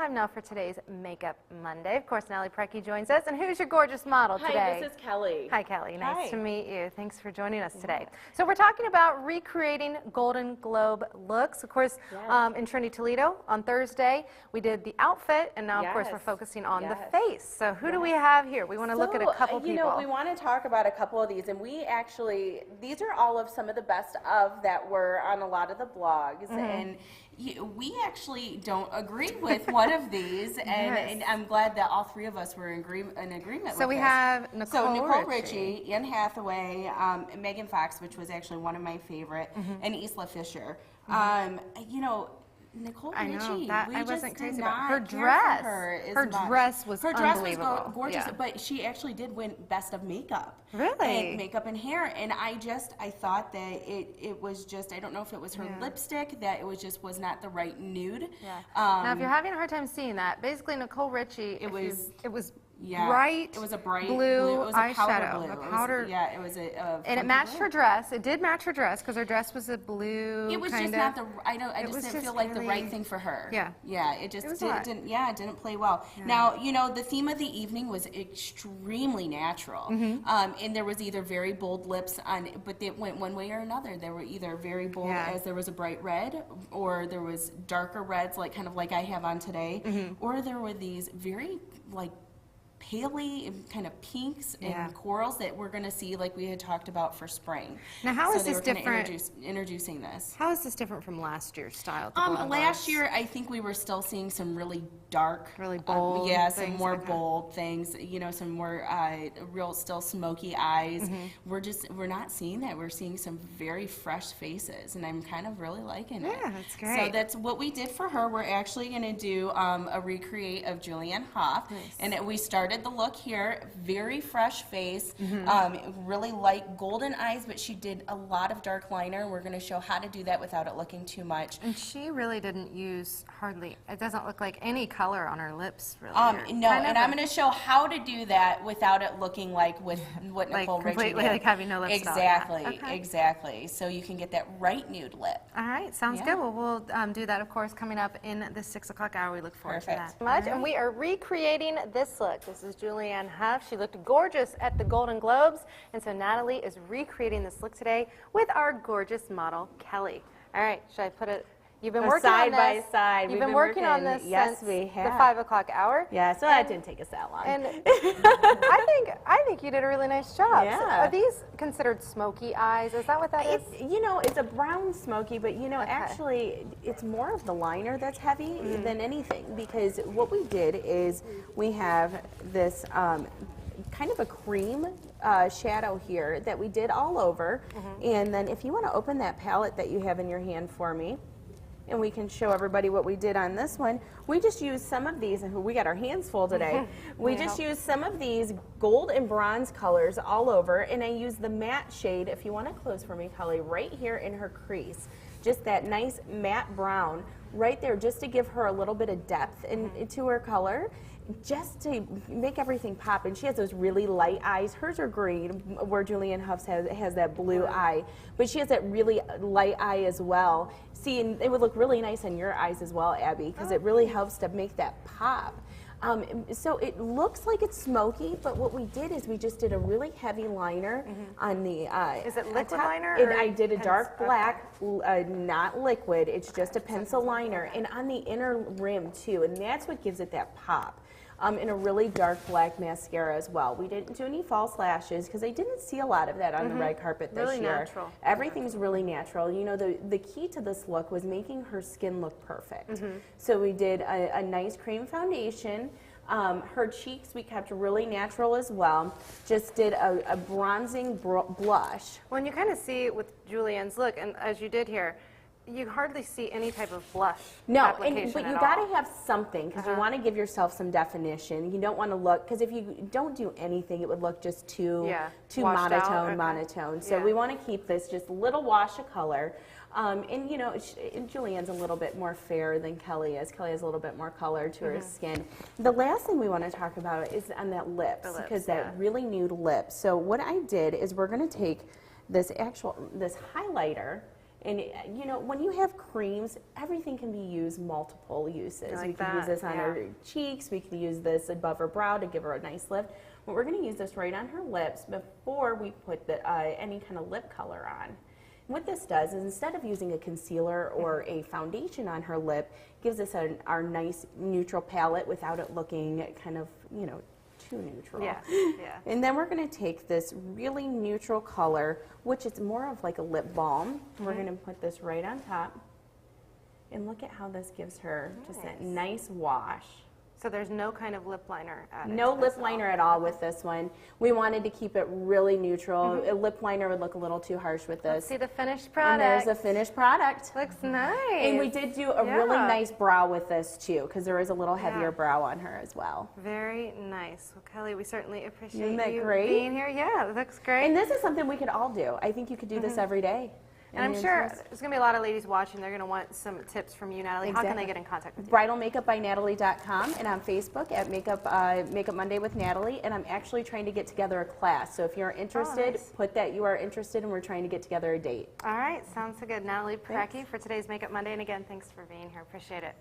Time now for today's Makeup Monday. Of course, Natalie Pohorecki joins us. And who's your gorgeous model today? Hi, this is Kelly. Hi, Kelly. Nice Hi. to meet you. Thanks for joining us today. So we're talking about recreating Golden Globe looks. Of course, in Trinity, Toledo on Thursday, we did the outfit, and now, of course, we're focusing on the face. So who do we have here? We want to look at a couple people. You know, we want to talk about a couple of these, and we actually, these are all of some of the best of that were on a lot of the blogs, and we actually don't agree with one of these, and I'm glad that all three of us were in agreement with this. So we have Nicole Richie, Anne Hathaway, Megan Fox, which was actually one of my favorite, and Isla Fisher. You know, Nicole Richie, I wasn't crazy about her dress. Her dress was unbelievable. Gorgeous, but she actually did win Best of Makeup. Really? And makeup and hair, and I thought that it was just, I don't know if it was her lipstick, that it was not the right nude. Yeah. Now, if you're having a hard time seeing that, basically Nicole Richie, it was bright. It was a bright blue it was eyeshadow. A powder blue. It was a and it matched her dress. It did match her dress because her dress was a blue. It was just not the. I just didn't feel like the right thing for her. Yeah. Yeah. It just didn't. Yeah, it didn't play well. Yeah. Now, you know, the theme of the evening was extremely natural, and there was either very bold lips on, but they went one way or another. There were either very bold, as there was a bright red, or there was darker reds, like kind of like I have on today, or there were these very like paley kind of pinks and corals that we're going to see, like we had talked about for spring. Now, how is this different? Introducing this. How is this different from last year's style? Last year, I think we were still seeing some really dark, really bold, some more bold things. You know, some more real, still smoky eyes. We're not seeing that. We're seeing some very fresh faces, and I'm kind of really liking it. Yeah, that's great. So that's what we did for her. We're actually going to do a recreate of Julianne Hough, and we started the look here, very fresh face, really light golden eyes, but she did a lot of dark liner. We're going to show how to do that without it looking too much. And she really didn't use hardly, it doesn't look like any color on her lips, really. No, and I'm going to show how to do that without it looking like with what Nicole Richie did. Completely like having no lips. Exactly. So you can get that right nude lip. All right, sounds good. Well, we'll do that, of course, coming up in the 6 o'clock hour. We look forward to that. And we are recreating this look. This is Julianne Hough. She looked gorgeous at the Golden Globes, and so Natalie is recreating this look today with our gorgeous model, Kelly. All right, should I put it? You've been working on this. Side by side. You've been working on this since the 5 o'clock hour. Yeah, so that didn't take us that long. And I think you did a really nice job. Yeah. So are these considered smoky eyes? Is that what that is? You know, it's a brown smoky, but you know, actually, it's more of the liner that's heavy than anything, because what we did is we have this kind of a cream shadow here that we did all over, and then if you want to open that palette that you have in your hand for me, and we can show everybody what we did on this one. We just used some of these, and we got our hands full today. We just used some of these gold and bronze colors all over, and I used the matte shade, if you want to close for me, Kelly, right here in her crease. Just that nice matte brown right there, just to give her a little bit of depth into her color, just to make everything pop. And she has those really light eyes. Hers are green, where Julianne Hough has that blue eye, but she has that really light eye as well. See, and it would look really nice on your eyes as well, Abby, because it really helps to make that pop. So it looks like it's smoky, but what we did is we just did a really heavy liner on the is it liquid liner? I did a dark black, not liquid. It's just a pencil liner, and on the inner rim too, and that's what gives it that pop. In a really dark black mascara as well. We didn't do any false lashes because I didn't see a lot of that on the red carpet this year. Natural. Everything's really natural. You know, the key to this look was making her skin look perfect. So we did a nice cream foundation. Her cheeks we kept really natural as well. Just did a bronzing blush. Well, and you kind of see with Julianne's look, and as you did here, you hardly see any type of blush application but you got to have something, because you want to give yourself some definition. You don't want to look, because if you don't do anything, it would look just too monotone. So we want to keep this just a little wash of color. And you know, Julianne's a little bit more fair than Kelly is. Kelly has a little bit more color to her skin. The last thing we want to talk about is on that lips, because that really nude lip. So what I did is we're going to take this highlighter, And you know, when you have creams, everything can be used multiple uses. Like we can that, use this on yeah. her cheeks, we can use this above her brow to give her a nice lift. But we're going to use this right on her lips before we put any kind of lip color on. And what this does is instead of using a concealer or a foundation on her lip, gives us our nice neutral palette without it looking kind of, you know, too neutral. Yeah, yeah. And then we're going to take this really neutral color, which is more of like a lip balm. We're going to put this right on top. And look at how this gives her just that nice wash. So there's no kind of lip liner added. No lip liner at all with this one. We wanted to keep it really neutral. A lip liner would look a little too harsh with this. Let's see the finished product. And there's the finished product. Looks nice. And we did do a really nice brow with this too, because there is a little heavier brow on her as well. Very nice. Well, Kelly, we certainly appreciate Isn't that you great? being here. Yeah, it looks great. And this is something we could all do. I think you could do this every day. And I'm sure there's going to be a lot of ladies watching. They're going to want some tips from you, Natalie. How can they get in contact with you? BridalMakeupByNatalie.com and on Facebook at Makeup Monday with Natalie. And I'm actually trying to get together a class. So if you're interested, put that you are interested, and we're trying to get together a date. All right, sounds so good. Natalie Pohorecki for today's Makeup Monday. And again, thanks for being here. Appreciate it.